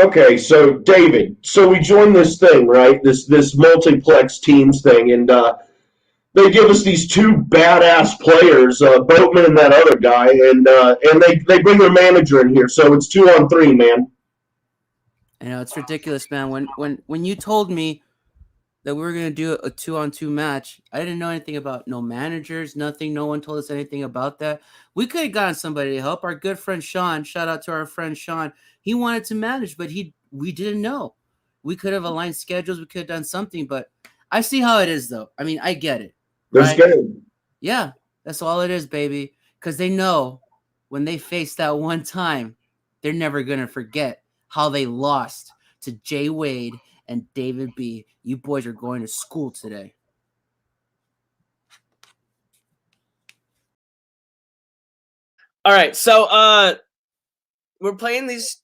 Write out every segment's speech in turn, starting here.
Okay, so David, so we joined this thing, right? This multiplex teams thing, and they give us these two badass players, Boatman and that other guy, and they bring their manager in here, so it's 2-on-3, man. I know it's ridiculous, man. When you told me that we were gonna do a 2-on-2 match, I didn't know anything about no managers, nothing. No one told us anything about that. We could have gotten somebody to help. Our good friend Sean, shout out to our friend Sean. He wanted to manage, but we didn't know. We could have aligned schedules. We could have done something, but I see how it is, though. I mean, I get it. They're right? scared. Yeah, that's all it is, baby. Because they know when they face that one time, they're never gonna forget how they lost to Jay Wade and David B. You boys are going to school today. All right, so we're playing these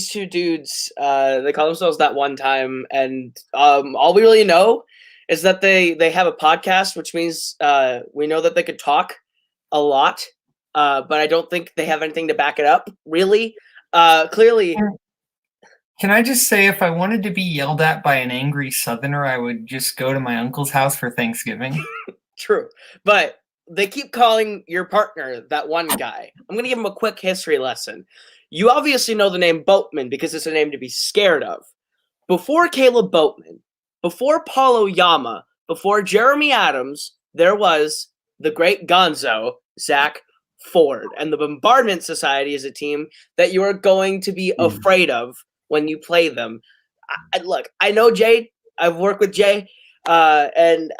two dudes. They call themselves That One Time, and all we really know is that they have a podcast, which means we know that they could talk a lot, but I don't think they have anything to back it up. Really, clearly. Can I just say, if I wanted to be yelled at by an angry Southerner, I would just go to my uncle's house for Thanksgiving. True. But they keep calling your partner that one guy. I'm going to give him a quick history lesson. You obviously know the name Boatman because it's a name to be scared of. Before Kaleb Boatman, before Paulo Yama, before Jeremy Adams, there was the great Gonzo, Zach Ford. And the Bombardment Society is a team that you are going to be afraid of when you play them. Look, I know Jay. I've worked with Jay, and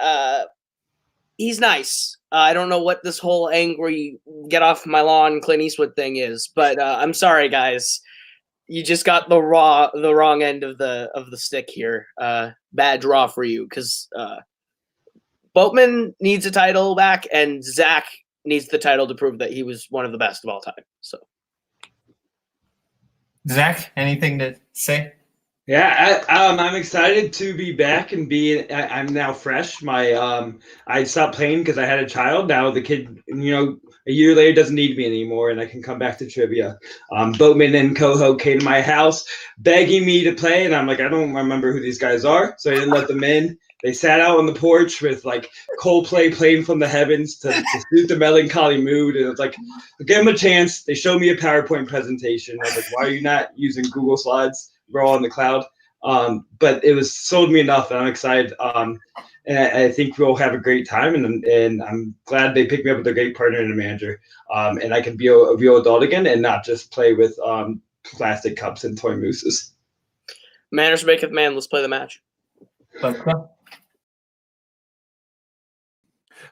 he's nice. I don't know what this whole angry, get off my lawn Clint Eastwood thing is, but I'm sorry, guys. You just got the wrong end of the stick here. Bad draw for you, because Boatman needs a title back, and Zach needs the title to prove that he was one of the best of all time. So. Zach, anything to say? Yeah, I'm excited to be back and I'm now fresh. I stopped playing because I had a child. Now the kid, a year later doesn't need me anymore, and I can come back to trivia. Boatman and Koho came to my house begging me to play, and I'm like, I don't remember who these guys are, so I didn't let them in. They sat out on the porch with like Coldplay playing from the heavens to suit the melancholy mood. And it's like, give them a chance. They showed me a PowerPoint presentation. I was like, why are you not using Google Slides? We're all in the cloud. But it was sold me enough, and I'm excited. And I think we'll have a great time. And I'm glad they picked me up with a great partner and a manager. And I can be a real adult again and not just play with plastic cups and toy mooses. Manners maketh man. Let's play the match.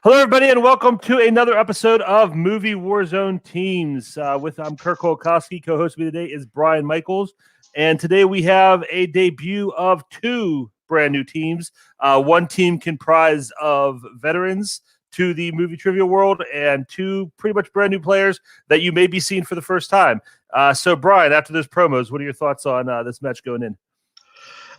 Hello, everybody, and welcome to another episode of Movie Warzone Teams. I'm Kirk Kowalkowski. Co-host with me today is Brian Michaels, and today we have a debut of two brand new teams. One team comprised of veterans to the movie trivia world, and two pretty much brand new players that you may be seeing for the first time. So, Brian, after those promos, what are your thoughts on this match going in?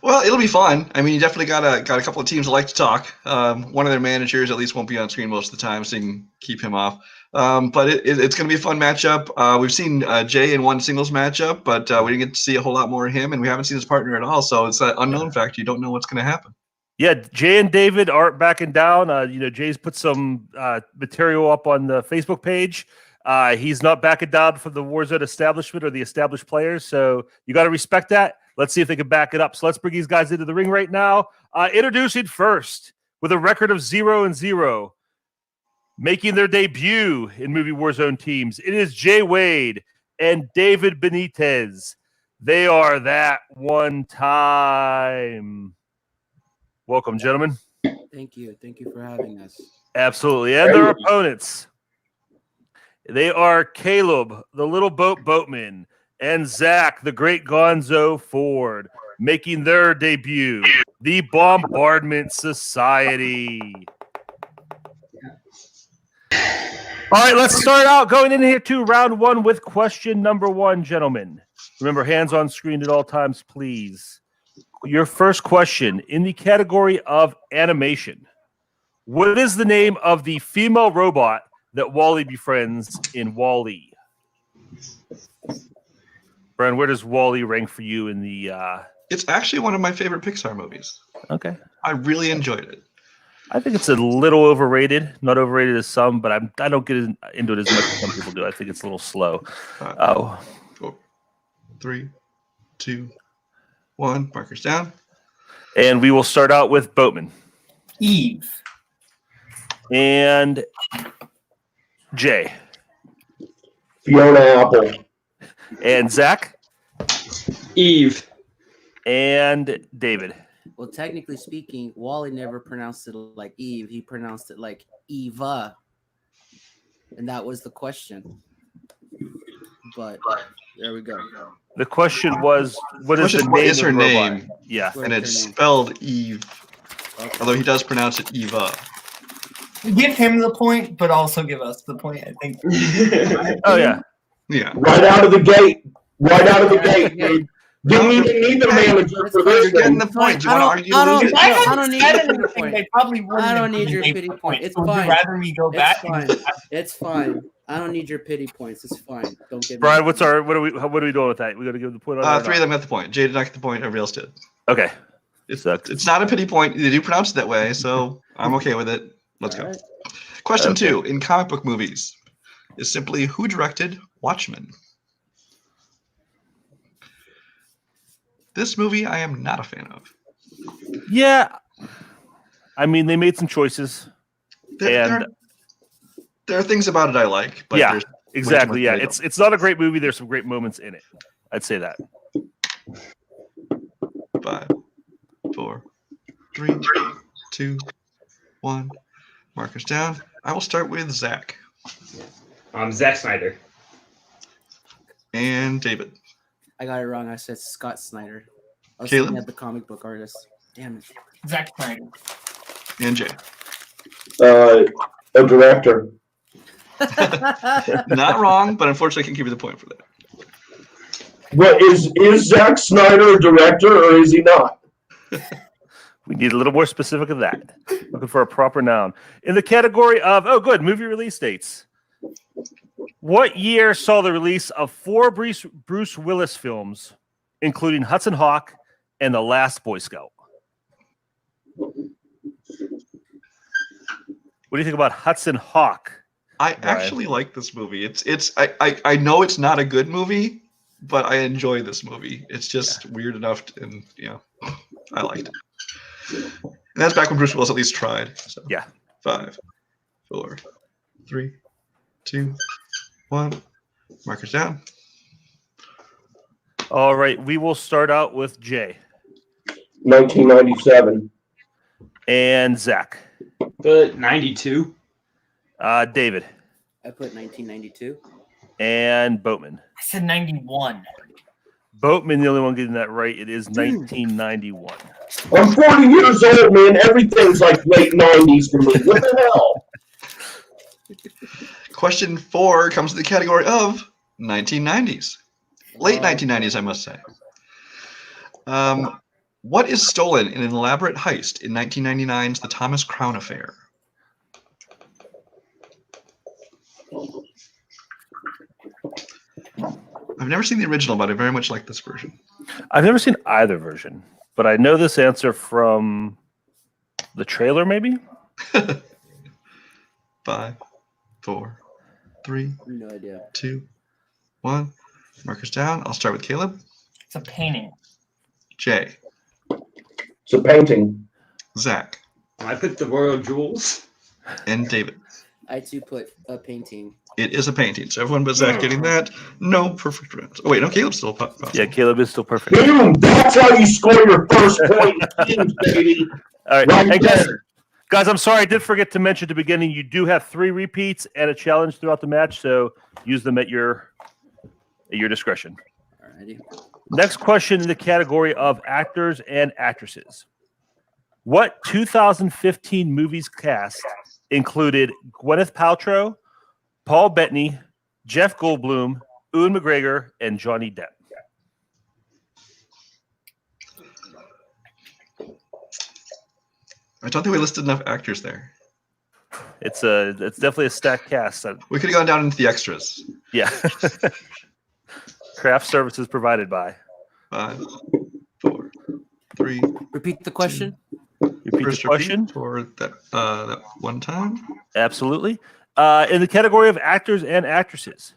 Well, it'll be fun. I mean, you definitely got a couple of teams that like to talk. One of their managers at least won't be on screen most of the time, so you can keep him off. But it's going to be a fun matchup. We've seen Jay in one singles matchup, but we didn't get to see a whole lot more of him, and we haven't seen his partner at all. So it's that unknown factor. You don't know what's going to happen. Yeah, Jay and David aren't backing down. Jay's put some material up on the Facebook page. He's not backing down from the Warzone establishment or the established players, so you got to respect that. Let's see if they can back it up. So let's bring these guys into the ring right now. Introducing first, with a record of 0-0, making their debut in Movie Warzone Teams, it is Jay Wade and David Benitez. They are that one time. Welcome, gentlemen. Thank you. Thank you for having us. Absolutely. And their opponents. They are Kaleb, the little boatman, and Zach, the great Gonzo Ford, making their debut, the Bombardment Society. All right, let's start out going in here to round one with question number one, gentlemen. Remember, hands on screen at all times, please. Your first question in the category of animation. What is the name of the female robot that Wally befriends in Wall-E? Brian, where does Wall-E rank for you in the? It's actually one of my favorite Pixar movies. Okay. I really enjoyed it. I think it's a little overrated. Not overrated as some, but I don't get into it as much as some people do. I think it's a little slow. 5, 4, 3, 2, 1. Markers down. And we will start out with Boatman. Eve. And Jay. Fiona Apple. And Zach. Eve. And David. Well, technically speaking, Wally never pronounced it like Eve. He pronounced it like Eva. And that was the question. But there we go. The question was, what is her robot? name? Yeah. And it's spelled Eve. Okay. Although he does pronounce it Eva. Give him the point, but also give us the point, I think. Oh, yeah. Yeah. Right out of the gate. Right out of the gate, dude. Didn't even need the manager for this. You're getting one. the point. Do you I want to don't- argue? If I I hadn't don't need said your pity anything, point. they probably wouldn't I don't have need your given pity me the point. It's So would you fine. rather me go It's back? fine. It's fine. I don't need your pity points. It's fine. Don't get Brian, me. what are we doing with that? We got to give the point on that or 3 of not? them got the point. Jay did not get the point. Everybody else did. Okay. It's not a pity point. They do pronounce it that way, so I'm okay with it. Let's go. All right. Question Okay. 2. In comic book movies, is simply who directed Watchmen? This movie I am not a fan of. Yeah. I mean, they made some choices. There are things about it I like, but Yeah, there's exactly. Yeah. I don't. It's not a great movie. There's some great moments in it. I'd say that. 5, 4, 3, 2, 1. Markers down. I will start with Zach Zack Snyder. and David. I got it wrong. I said Scott Snyder. I was Caleb? looking at the comic book artist. Damn it. Zack Snyder. And Jay. A director. Not wrong, but unfortunately I can give you the point for that. What is Zack Snyder a director or is he not? We need a little more specific of that. Looking for a proper noun. In the category of, movie release dates. What year saw the release of 4 Bruce Willis films, including Hudson Hawk and The Last Boy Scout? What do you think about Hudson Hawk? I actually like this movie. I know it's not a good movie, but I enjoy this movie. It's just weird enough, and I liked it. And that's back when Bruce Willis at least tried. So. Yeah. 5, 4, 3, 2, 1. Markers down. All right, we will start out with Jay 1997. and Zach. But 92. David I put 1992. and Boatman. I said 91. Boatman, the only one getting that right. It is 1991. I'm 40 years old, man. Everything's like late 90s for me. What the hell? Question 4 comes to the category of 1990s. Late 1990s, I must say. What is stolen in an elaborate heist in 1999's The Thomas Crown Affair? I've never seen the original, but I very much like this version. I've never seen either version, but I know this answer from the trailer, maybe? 5, 4, 3, No idea. 2, 1. Markers down. I'll start with Caleb. It's a painting. Jay. It's a painting. Zach. I put the Royal Jewels. And David. I too put a painting. It is a painting. So everyone but Zach getting that. No perfect rounds. Oh, wait, no, Caleb's still possible. Yeah, Caleb is still perfect. Boom! That's how you score your first point in teams, baby. All right. Right Hey, there. guys, I'm sorry. I did forget to mention at the beginning, you do have 3 repeats and a challenge throughout the match, so use them at your discretion. Alrighty. Next question in the category of actors and actresses. What 2015 movies cast included Gwyneth Paltrow, Paul Bettany, Jeff Goldblum, Ewan McGregor, and Johnny Depp? I don't think we listed enough actors there. It's definitely a stacked cast. We could have gone down into the extras. Yeah. Craft services provided by. 5, 4, 3. Repeat the question. Repeat First the question. repeat for that one time. Absolutely. In the category of actors and actresses,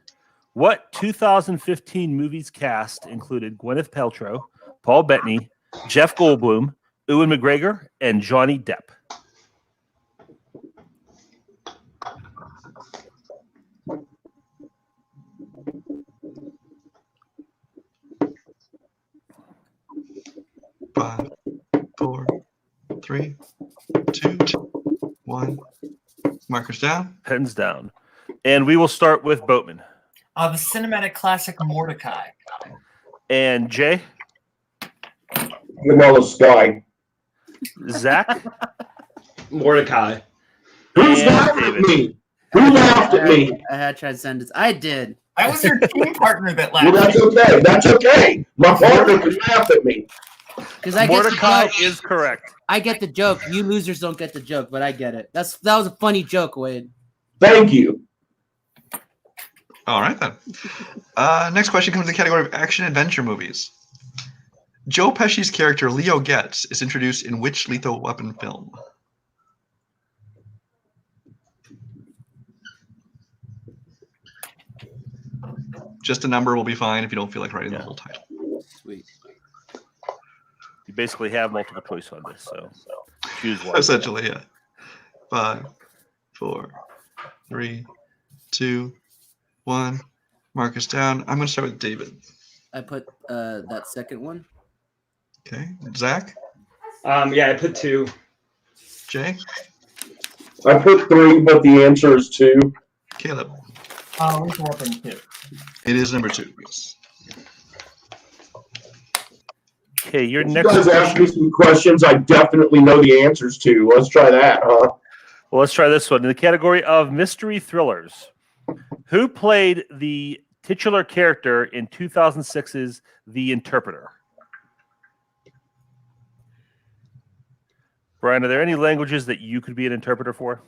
what 2015 movies cast included Gwyneth Paltrow, Paul Bettany, Jeff Goldblum, Ewan McGregor, and Johnny Depp? Five, 4, 3, 2, 1. Markers down. Pens down. And we will start with Boatman. The cinematic classic Mordecai. And Jay? Vanilla Sky. Zach? Mordecai. Who's And laughed at David. me? Who laughed at me? I had Transcendence. I did. I was your team partner that Well, laughed. that's okay. That's okay. My partner can laugh at me. Because I get the Mordecai joke. is correct. I get the joke. You losers don't get the joke, but I get it. That was a funny joke, Wade. Thank you. All right, then. Next question comes in the category of action-adventure movies. Joe Pesci's character, Leo Getz, is introduced in which Lethal Weapon film? Just a number will be fine if you don't feel like writing the whole title. Sweet. You basically have multiple choice on this, so choose one. Essentially, yeah. 5, 4, 3, 2, 1. Marcus down. I'm going to start with David. I put that second one. Okay. Zach? Yeah, I put 2. Jay? I put 3, but the answer is 2. Caleb? Lethal Weapon 2. It is number 2, yes. Okay, your You next guys asked me some questions I definitely know the answers to. Let's try that, huh? Well, let's try this one. In the category of mystery thrillers, who played the titular character in 2006's The Interpreter? Brian, are there any languages that you could be an interpreter for?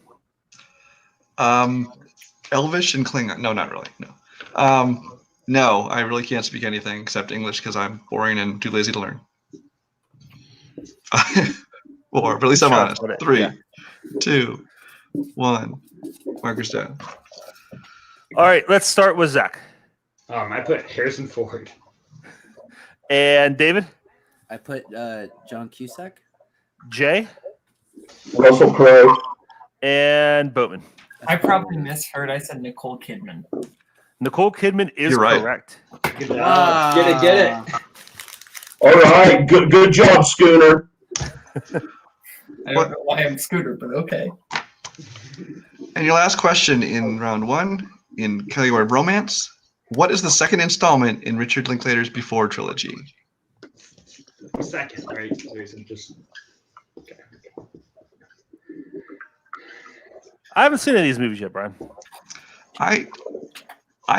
Elvish and Klingon. No, not really. No. No, I really can't speak anything except English because I'm boring and too lazy to learn. 4, but at least I'm honest. 3, 2, 1. Markers down. All right, let's start with Zach. I put Harrison Ford. And David? I put John Cusack. Jay? Russell Crowe. And Boatman. I probably misheard. I said Nicole Kidman. Nicole Kidman is You're right. correct. Good job. Get it. All right. Good job, Schooner. I don't know why I'm Scooter, but okay. And your last question in round 1 in category of romance. What is the second installment in Richard Linklater's Before trilogy? Second, right? Just okay. I haven't seen any of these movies yet, Brian. I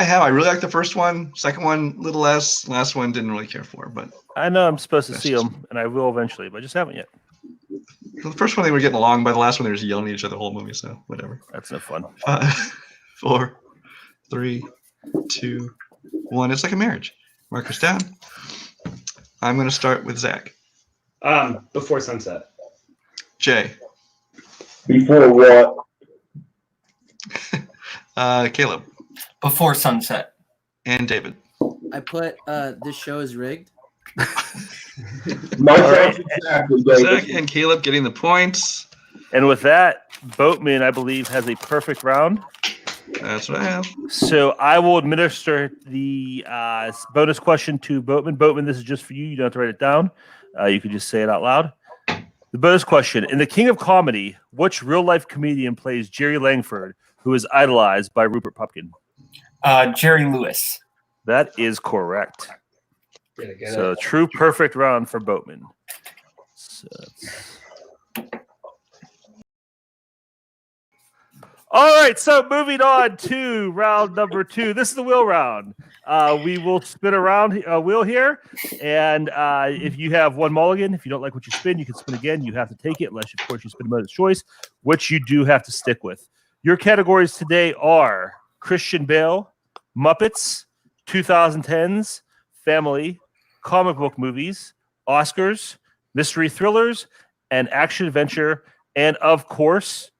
have. I really like the first one. Second one, a little less. Last one, didn't really care for. But I know I'm supposed to That's see just- them, and I will eventually, but I just haven't yet. the first one, they were getting along. By the last one, they were just yelling at each other the whole movie. So whatever. That's no fun. 4, 3, 2, 1. It's like a marriage. Markers down. I'm going to start with Zach. Before Sunset. Jay. Before what? Caleb. Before Sunset. And David. I put this show is rigged. My All right. thoughts exactly, Zach David. and Caleb getting the points. And with that, Boatman, I believe, has a perfect round. That's what I have. So I will administer the bonus question to Boatman. Boatman, this is just for you. You don't have to write it down. You can just say it out loud. The bonus question. In The King of Comedy, which real-life comedian plays Jerry Langford, who is idolized by Rupert Pupkin? Jerry Lewis. That is correct. Get So it. true perfect round for Boatman. So, all right, so moving on to round number 2. This is the wheel round. We will spin around a wheel here, and if you have one mulligan, if you don't like what you spin, you can spin again. You have to take it, unless, of course, you spin a bonus choice, which you do have to stick with. Your categories today are Christian Bale, Muppets, 2010s, family, comic book movies, Oscars, mystery thrillers, and action adventure, and of course,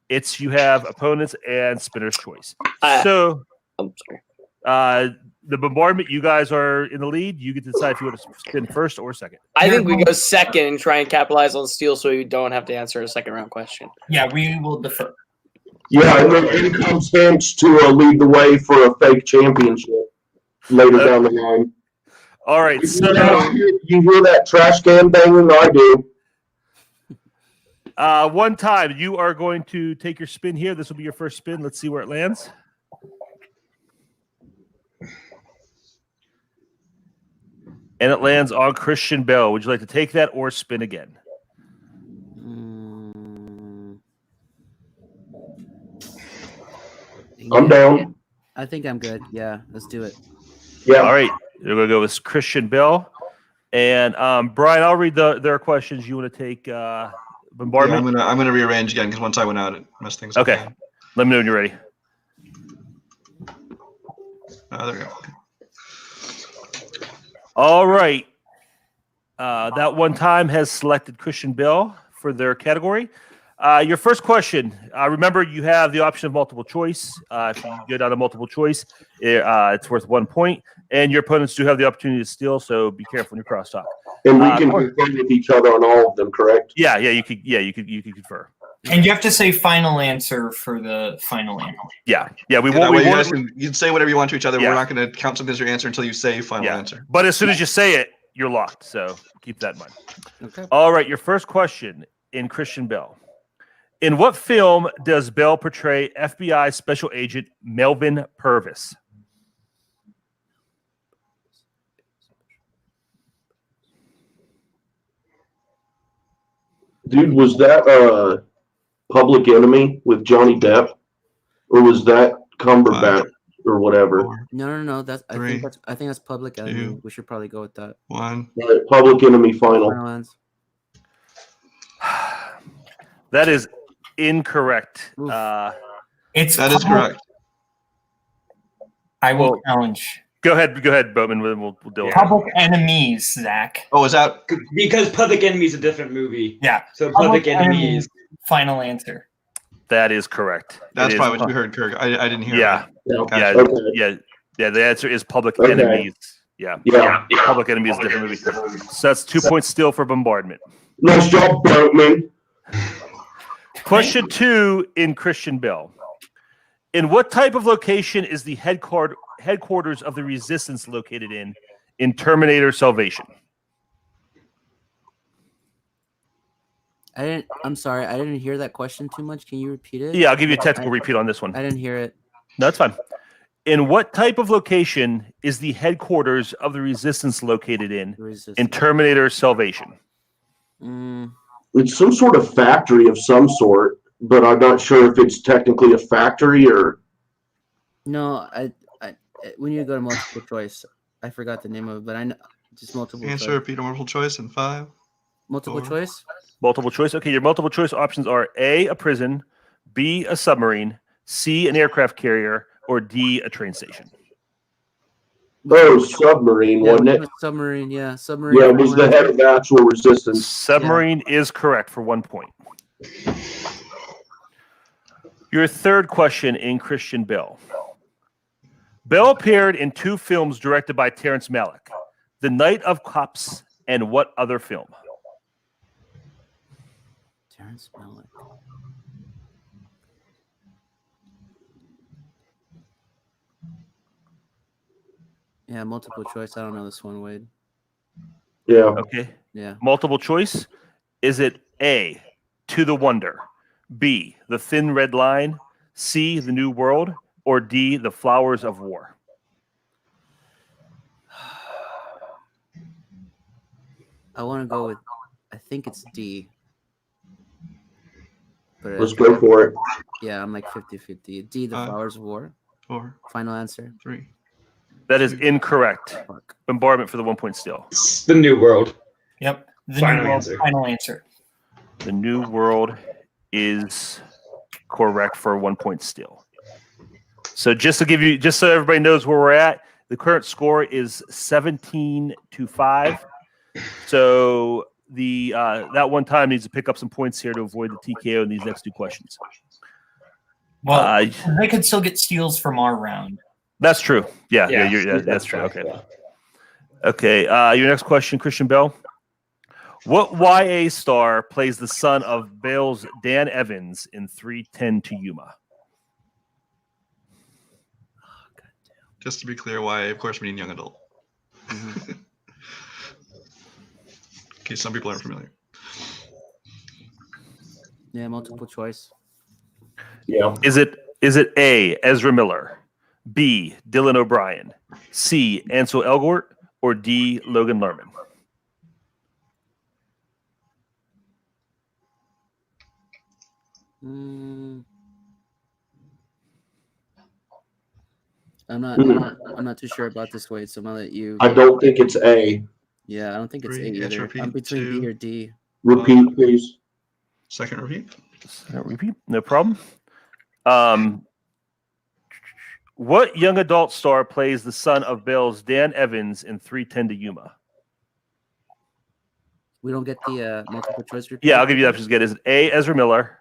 you have opponents and spinner's choice. I'm So, sorry. the Bombardment, you guys are in the lead. You get to decide if you want to spin first or second. I think we go second and try and capitalize on steal so we don't have to answer a second round question. Yeah, we will defer. Yeah, and then in comes Hinch to lead the way for a fake championship later down the line. All right, so you hear that trash can banging? I do. one time you are going to take your spin here. This will be your first spin. Let's see where it lands. And it lands on Christian Bell. Would you like to take that or spin again? I'm down. I think I'm good. Yeah, let's do it. Yeah. All right. We're going to go with Christian Bell. And Brian, I'll read their questions. You want to take Bombardment? Yeah, I'm gonna rearrange again because once I went out, it messed things up. Okay. Let me know when you're ready. There we go. All right. That one time has selected Christian Bell for their category. Your first question. Remember, you have the option of multiple choice. If you go down to multiple choice, it's worth 1 point. And your opponents do have the opportunity to steal, so be careful when you crosstalk. And we can confirm with each other on all of them, correct? Yeah, you could confer. And you have to say final answer for the final answer. Yeah. We That won't. way you can say whatever you want to each other. Yeah. We're not going to count something as your answer until you say final answer. But as soon as you say it, you're locked. So keep that in mind. Okay. All right. Your first question in Christian Bell. In what film does Bell portray FBI Special Agent Melvin Purvis? Dude, was that Public Enemy with Johnny Depp? Or was that Cumberbatch or whatever? No. I think that's Public Enemy. 2, We should probably go with that. 1. Right, Public Enemy final. Final answer. That is incorrect. Oof. That is correct. I will challenge. Go ahead, Boatman. We'll deal with it. Public Enemies, Zach. Oh, is that? Because Public Enemy is a different movie. Yeah. So Public Enemy is. Final answer. That is correct. That's It probably is- what you heard, Kirk. I didn't hear Yeah. that. Okay. Yeah. The answer is Public Okay. Enemies. Yeah. Yeah. Public Enemy is a different movie. So that's 2 points still for Bombardment. Nice job, Boatman. Question 2 in Christian Bell. In what type of location is the headquarters of the Resistance located in Terminator Salvation? I'm sorry. I didn't hear that question too much. Can you repeat it? Yeah, I'll give you a technical repeat on this one. I didn't hear it. No, that's fine. In what type of location is the headquarters of the Resistance located in Terminator Salvation? It's some sort of factory of some sort, but I'm not sure if it's technically a factory or. No, I we need to go to multiple choice. I forgot the name of it, but I know just multiple Answer, choice. repeat, or multiple choice in 5. Multiple 4. choice? Multiple choice. Okay, your multiple choice options are A, a prison, B, a submarine, C, an aircraft carrier, or D, a train station. Oh, submarine, wasn't it? Submarine, yeah. Submarine. Yeah, it was the head of actual resistance. Submarine is correct for 1 point. Your third question in Christian Bell. Bell appeared in 2 films directed by Terrence Malick, The Night of Cops, and what other film? Terrence Malick. Yeah, multiple choice. I don't know this one, Wade. Yeah. Okay. Yeah. Multiple choice. Is it A, To the Wonder, B, The Thin Red Line, C, The New World, or D, The Flowers of War? I want to go with, I think it's D. But Let's go for it. Yeah, I'm like 50-50. D, The Flowers of War. 4. Final answer. 3. That is incorrect. Fuck. Bombardment for the 1 point steal. It's the New World. Yep. The Final new world, answer. final answer. The New World is correct for 1 point steal. So just so everybody knows where we're at, The current score is 17-5. So the that one time needs to pick up some points here to avoid the TKO in these next two questions. Well, they could still get steals from our round. That's true. Yeah, that's true. Okay. Okay. Your next question, Christian Bell. What YA star plays the son of Vail's Dan Evans in 3:10 to Yuma? Just to be clear, YA, of course, meaning young adult. Mm-hmm. In case some people aren't familiar. Yeah, multiple choice. Yeah. Is it A, Ezra Miller, B, Dylan O'Brien, C, Ansel Elgort, or D, Logan Lerman? I'm not too sure about this weight, so I'm gonna let you. I don't think it's A. Yeah, I don't think it's A Let's either. repeat. I'm between 2. B or D. Repeat, please. Second repeat. Repeat, no problem. What young adult star plays the son of Vail's Dan Evans in 3:10 to Yuma? We don't get the multiple choice repeat. Yeah, I'll give you the options again. Is it A, Ezra Miller,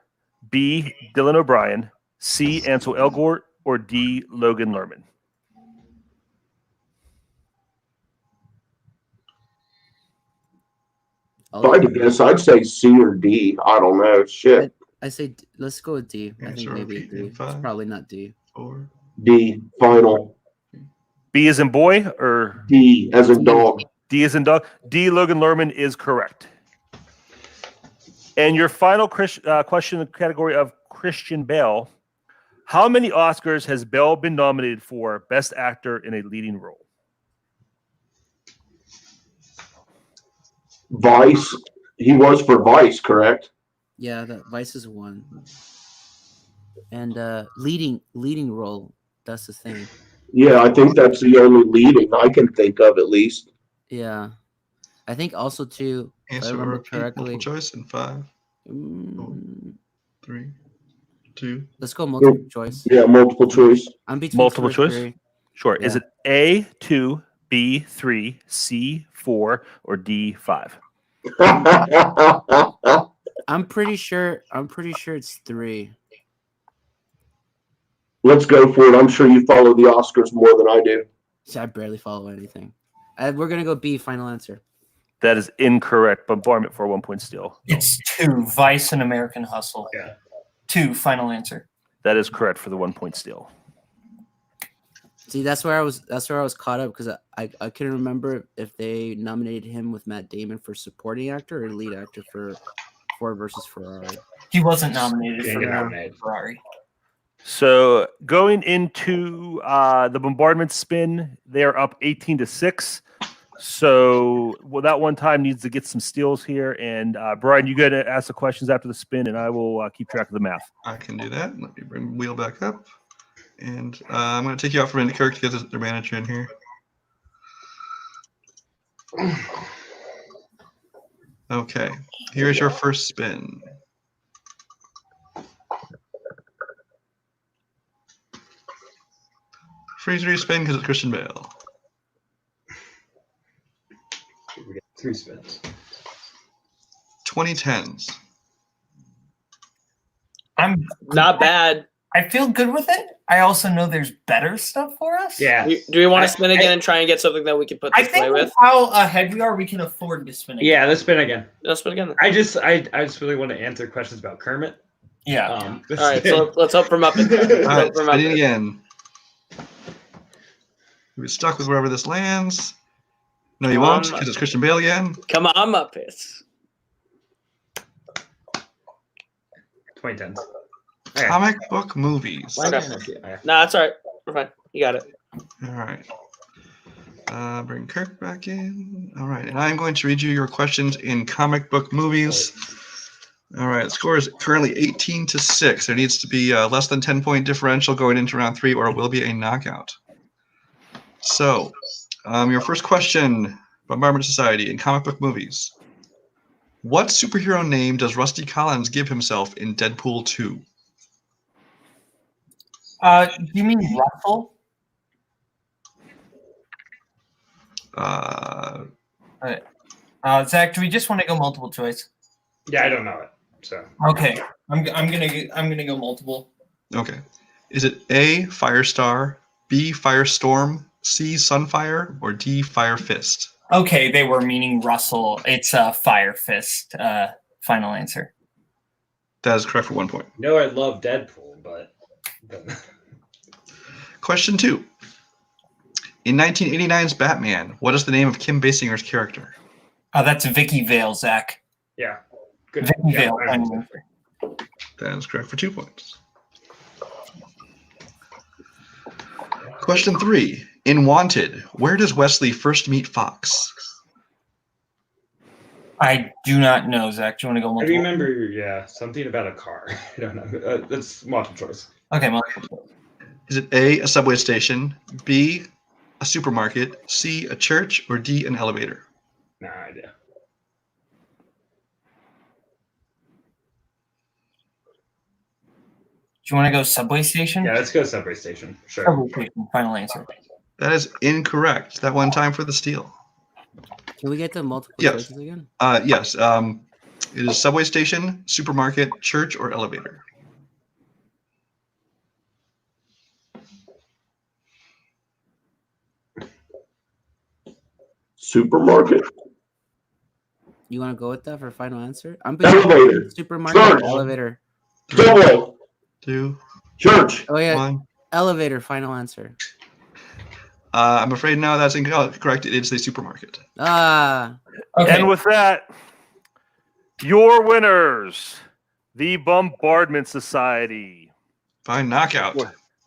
B, Dylan O'Brien, C, Ansel Elgort, or D, Logan Lerman? If I had to guess, I'd say C or D. I don't know. Shit. I say let's go with D. I think Answer maybe repeat D. in It's 5, probably not D. 4. D. Final. B as in boy or D as in dog. D as in dog? D, Logan Lerman is correct. And your final question in the category of Christian Bale. How many Oscars has Bale been nominated for Best Actor in a Leading Role? Vice. He was for Vice, correct? Yeah, that Vice is one. And leading role, that's the thing. Yeah, I think that's the only leading I can think of, at least. Yeah. I think also too, if I Answer or remember repeat. correctly. Multiple choice in 5, mm, 3, 2. let's go multiple choice. Yeah, multiple choice. I'm between Multiple 2 or choice? 3. Sure. Yeah. Is it A, 2, B, 3, C, 4, or D, 5? I'm pretty sure it's 3. Let's go for it. I'm sure you follow the Oscars more than I do. See, I barely follow anything. We're gonna go B. Final answer. That is incorrect. Bombardment for a 1-point steal. It's 2. Vice and American Hustle. Yeah. 2. Final answer. That is correct for the 1-point steal. See, that's where I was caught up because I couldn't remember if they nominated him with Matt Damon for supporting actor or lead actor for Ford versus Ferrari. He wasn't nominated Didn't for get nominated. Ferrari. So going into the Bombardment spin, they're up 18-6. So that one time needs to get some steals here. And Brian, you got to ask the questions after the spin, and I will keep track of the math. I can do that. Let me bring Wheel back up. And I'm going to take you out for a minute, Kirk, to get their manager in here. Okay, here's your first spin. Freeze your spin because it's Christian Bale. We get 3 spins. 2010s. I'm Not bad. I feel good with it. I also know there's better stuff for us. Yeah. Do we want to spin again and try and get something that we can put I this play think with? with how ahead we are, we can afford to spin again. Yeah, let's spin again. Let's spin again. I just really want to answer questions about Kermit. Yeah. All right, so let's hope for Muppet. All right, Hope for spinning Muppet. again. We're stuck with wherever this lands. No, you Come won't, on, because it's Christian Bale again. Come on, Muppets. 2010s. Okay. Comic book movies. Why not? Okay. No, that's all right. We're fine. You got it. All right. Bring Kirk back in. All right, and I'm going to read you your questions in comic book movies. All right, the score is currently 18-6. There needs to be less than 10-point differential going into round 3, or it will be a knockout. So, your first question, Bombardment Society in comic book movies. What superhero name does Rusty Collins give himself in Deadpool 2? You mean Russell? Zach, do we just want to go multiple choice? Yeah, I don't know it. So Okay, I'm gonna go multiple. Okay. Is it A, Firestar, B, Firestorm, C, Sunfire, or D, Fire Fist? Okay, they were meaning Russell. It's Fire Fist. Final answer. That is correct for 1 point. I know I love Deadpool, but Question 2. In 1989's Batman, what is the name of Kim Basinger's character? Oh, that's Vicky Vail, Zach. yeah, good. Vicky Yeah, Vail. final Final answer. answer. That is correct for 2 points. Question 3. In Wanted, where does Wesley first meet Fox? I do not know, Zach. Do you want to go I multiple? remember, something about a car. I don't know. That's multiple choice. Okay, multiple. Is it A, a subway station, B, a supermarket, C, a church, or D, an elevator? No idea. Do you want to go subway station? Yeah, let's go subway station. Sure. Subway station. Final answer. That is incorrect. That one time for the steal. Can we get the multiple Yes. choices again? Yes. It is subway station, supermarket, church, or elevator. Supermarket. You want to go with that for final answer? I'm Elevator. supermarket Church. elevator. Subway. 2, Church. Oh yeah, 1. elevator. Final answer. I'm afraid no, that's incorrect. It is the supermarket. Ah, Okay. And with that, your winners, the Bombardment Society. Fine knockout.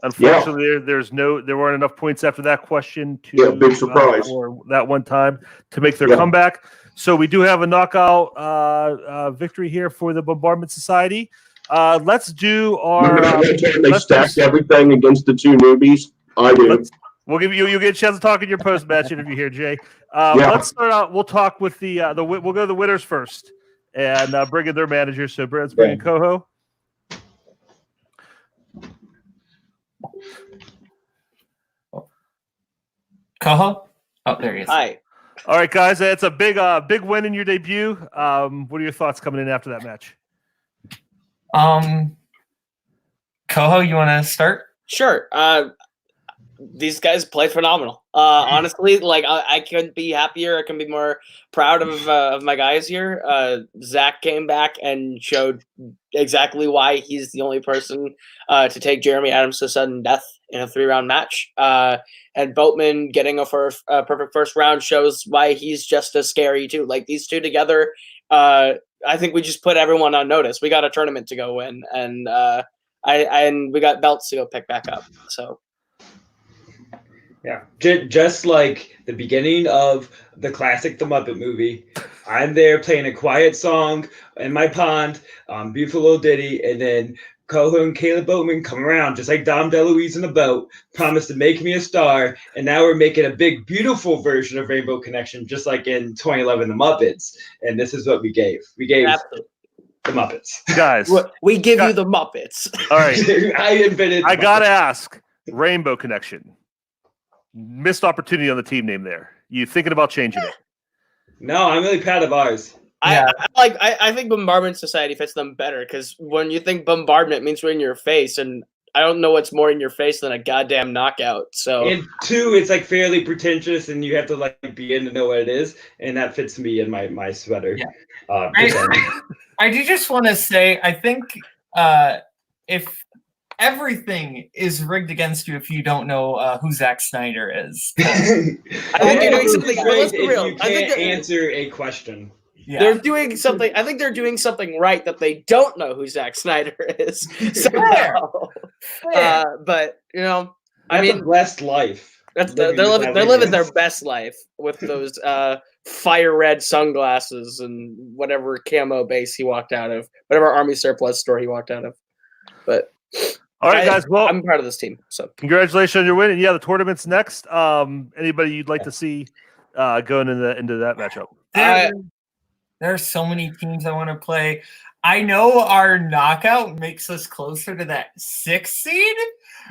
Unfortunately, there weren't enough points after that question to Big surprise. or that one time to make their Yeah. comeback. So we do have a knockout victory here for the Bombardment Society. Let's do our. Remember that time they let's stacked do- everything against the two newbies? I do. We'll give you'll get a chance to talk in your post match interview here, Jay. Yeah. Let's start out. We'll talk with we'll go to the winners first and bring in their manager. So let's bring in Koho. Koho? Oh, there he is. Hi. All right, guys, it's a big win in your debut. What are your thoughts coming in after that match? Koho, you want to start? Sure. These guys play phenomenal. Honestly, like I couldn't be happier. I couldn't be more proud of my guys here. Zach came back and showed exactly why he's the only person to take Jeremy Adams to sudden death in a 3-round match. And Boatman getting a perfect first round shows why he's just as scary too. Like these two together, I think we just put everyone on notice. We got a tournament to go win, and we got belts to go pick back up. So. Yeah, just like the beginning of the classic The Muppet Movie, I'm there playing a quiet song in my pond, beautiful little ditty, and then Koho and Kaleb Boatman come around just like Dom DeLuise in a boat, promised to make me a star, and now we're making a big, beautiful version of Rainbow Connection, just like in 2011 The Muppets, and this is what we gave. We gave Absolutely. The Muppets. Guys, We give you the Muppets. all right. I invented. I the gotta Muppets. ask, Rainbow Connection. Missed opportunity on the team name there. You thinking about changing it? No, I'm really proud of ours. Yeah. I think Bombardment Society fits them better because when you think bombardment, it means we're in your face, and I don't know what's more in your face than a goddamn knockout. So And 2, it's like fairly pretentious, and you have to like be in to know what it is, and that fits me in my sweater. Yeah. Pretend. I do just want to say, I think if everything is rigged against you if you don't know who Zack Snyder is. I think they're doing something. It's Let's be if real. you I think can't they're, answer a question. Yeah. they're doing something. I think they're doing something right that they don't know who Zack Snyder is. Somehow. Fair. But you know, That's a blessed life. they're living their best life with those fire red sunglasses and whatever camo base he walked out of, whatever army surplus store he walked out of. But All right, guys. Well, I'm proud of this team. So congratulations on your win. And yeah, the tournament's next. Anybody you'd like to see going into that matchup? There are so many teams I want to play. I know our knockout makes us closer to that 6th seed,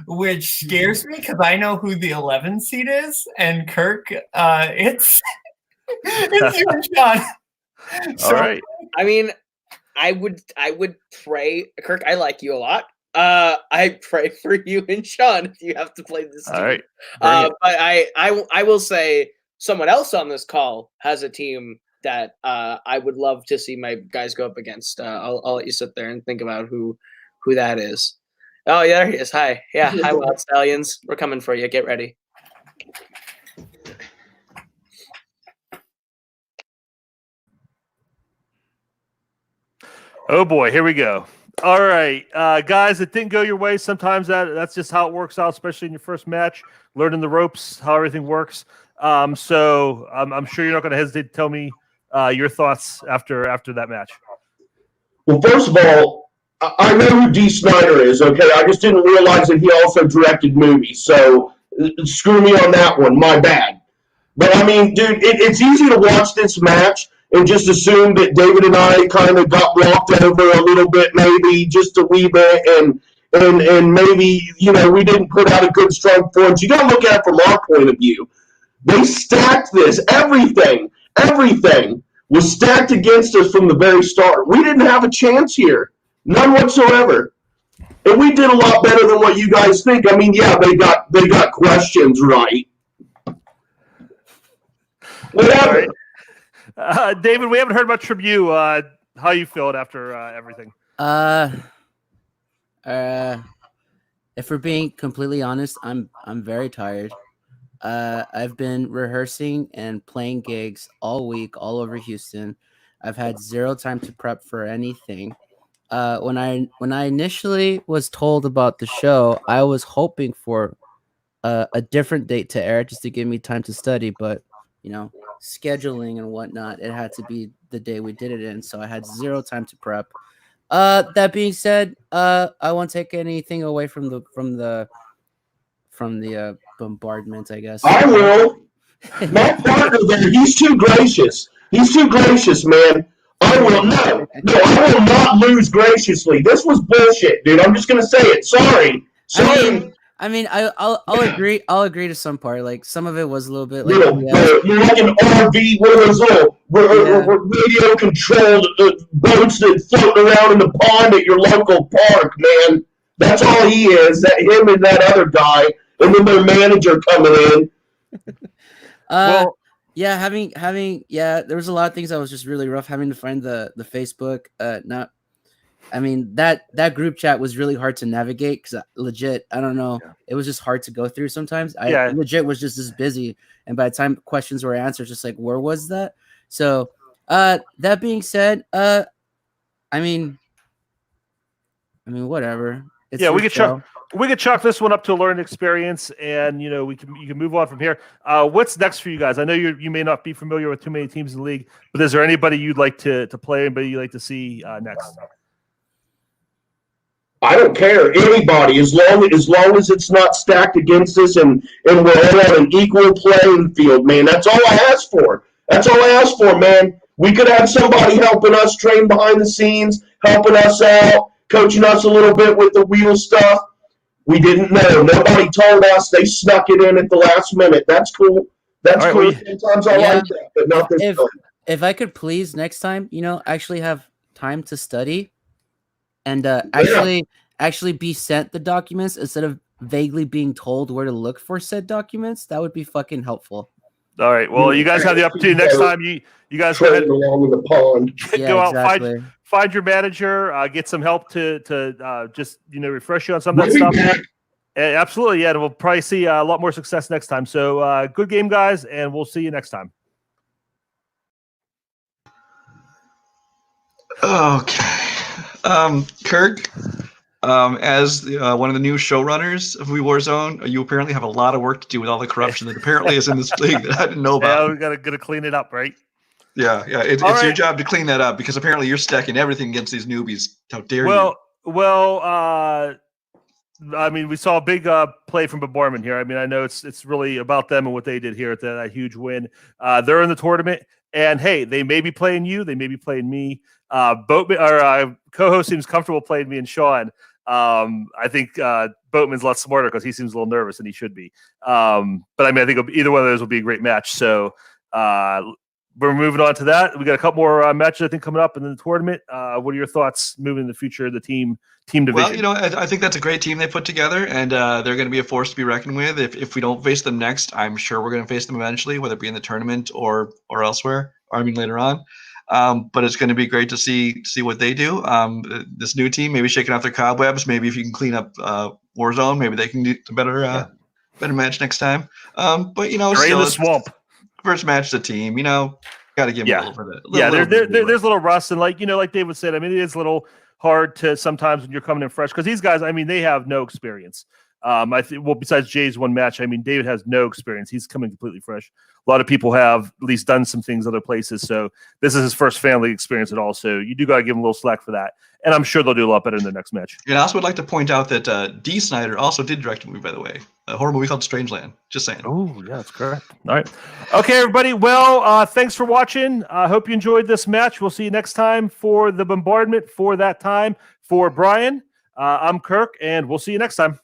which scares me because I know who the 11 seed is, and Kirk, it's you and Sean. All right. I mean, I would pray, Kirk. I like you a lot. I pray for you and Sean if you have to play this team. All right. But I will say someone else on this call has a team that I would love to see my guys go up against. I'll let you sit there and think about who that is. Oh yeah, there he is. Hi, yeah, hi, Wild Stallions. We're coming for you. Get ready. Oh boy, here we go. All right, guys, it didn't go your way. Sometimes that's just how it works out, especially in your first match, learning the ropes, how everything works. So I'm sure you're not going to hesitate to tell me your thoughts after that match. Well, first of all, I know who D. Snyder is, okay? I just didn't realize that he also directed movies, so screw me on that one. My bad. But, I mean, dude, it's easy to watch this match and just assume that David and I kind of got walked over a little bit, maybe just a wee bit, and maybe, you know, we didn't put out a good, strong performance. You got to look at it from our point of view. They stacked this. Everything was stacked against us from the very start. We didn't have a chance here. None whatsoever. And we did a lot better than what you guys think. I mean, yeah, they got questions right. Whatever. David, we haven't heard much from you. How you feeling after everything? If we're being completely honest, I'm very tired. I've been rehearsing and playing gigs all week, all over Houston. I've had zero time to prep for anything. When I initially was told about the show, I was hoping for a different date to air just to give me time to study, but you know, scheduling and whatnot, it had to be the day we did it in, so I had zero time to prep. That being said, I won't take anything away from the bombardment, I guess. I will. My partner there, he's too gracious. He's too gracious, man. I will no, I will not lose graciously. This was bullshit, dude. I'm just gonna say it. Sorry. I mean, I'll agree. I'll agree to some part. Like some of it was a little bit like you're like an RV, one of those little radio controlled boats that float around in the pond at your local park, man. That's all he is. That him and that other guy, and then their manager coming in. Yeah, having there was a lot of things that was just really rough. Having to find the Facebook, I mean that group chat was really hard to navigate because legit, I don't know, it was just hard to go through sometimes. I legit was just as busy, and by the time questions were answered, just like where was that? So, that being said, I mean, whatever. It's we could chalk this one up to a learning experience, and you know you can move on from here. What's next for you guys? I know you may not be familiar with too many teams in the league, but is there anybody you'd like to play? Anybody you'd like to see next? I don't care, anybody, as long as it's not stacked against us and we're all on an equal playing field, man. That's all I ask for. That's all I ask for, man. We could have somebody helping us train behind the scenes, helping us out, coaching us a little bit with the wheel stuff. We didn't know. Nobody told us. They snuck it in at the last minute. That's cool. That's cool. Right, sometimes I like that, but not this time. If I could please next time, actually have time to study and actually be sent the documents instead of vaguely being told where to look for said documents, that would be fucking helpful. All right. Well, you guys have the opportunity next time. You guys go ahead along with the pond. Go out, find your manager, get some help to just refresh you on some of that stuff. Absolutely, yeah. We'll probably see a lot more success next time. So good game, guys, and we'll see you next time. Okay, Kirk. As one of the new showrunners of Warzone, you apparently have a lot of work to do with all the corruption that apparently is in this league that I didn't know about. Yeah, we gotta clean it up, right? Yeah. It's your job to clean that up because apparently you're stacking everything against these newbies. How dare you? Well, I mean, we saw a big play from Bombardment here. I mean, I know it's really about them and what they did here at that huge win. They're in the tournament. And hey, they may be playing you, they may be playing me. Boatman or Koho seems comfortable playing me and Sean. I think Boatman's a lot smarter because he seems a little nervous, and he should be. But I mean, I think either one of those will be a great match. So we're moving on to that. We got a couple more matches I think coming up in the tournament. What are your thoughts moving in the future of the team division? Well, you know, I think that's a great team they put together, and they're going to be a force to be reckoned with. If we don't face them next, I'm sure we're going to face them eventually, whether it be in the tournament or elsewhere, or I mean later on. But it's going to be great to see what they do. This new team, maybe shaking off their cobwebs. Maybe if you can clean up Warzone, maybe they can do a better match next time. But you know, drain still, the swamp. First match the team, you know, got to give them a little bit of there's a little rust, and like David said, I mean, it is a little hard to sometimes when you're coming in fresh because these guys, I mean, they have no experience. I think besides Jay's one match, I mean, David has no experience. He's coming completely fresh. A lot of people have at least done some things other places, so this is his first family experience at all. So you do got to give him a little slack for that, and I'm sure they'll do a lot better in the next match. And I also would like to point out that D. Snyder also did direct a movie, by the way, a horror movie called Strangeland. Just saying. Oh, yeah, that's correct. All right, okay, everybody. Well, thanks for watching. I hope you enjoyed this match. We'll see you next time for the Bombardment. For that time, for Brian, I'm Kirk, and we'll see you next time.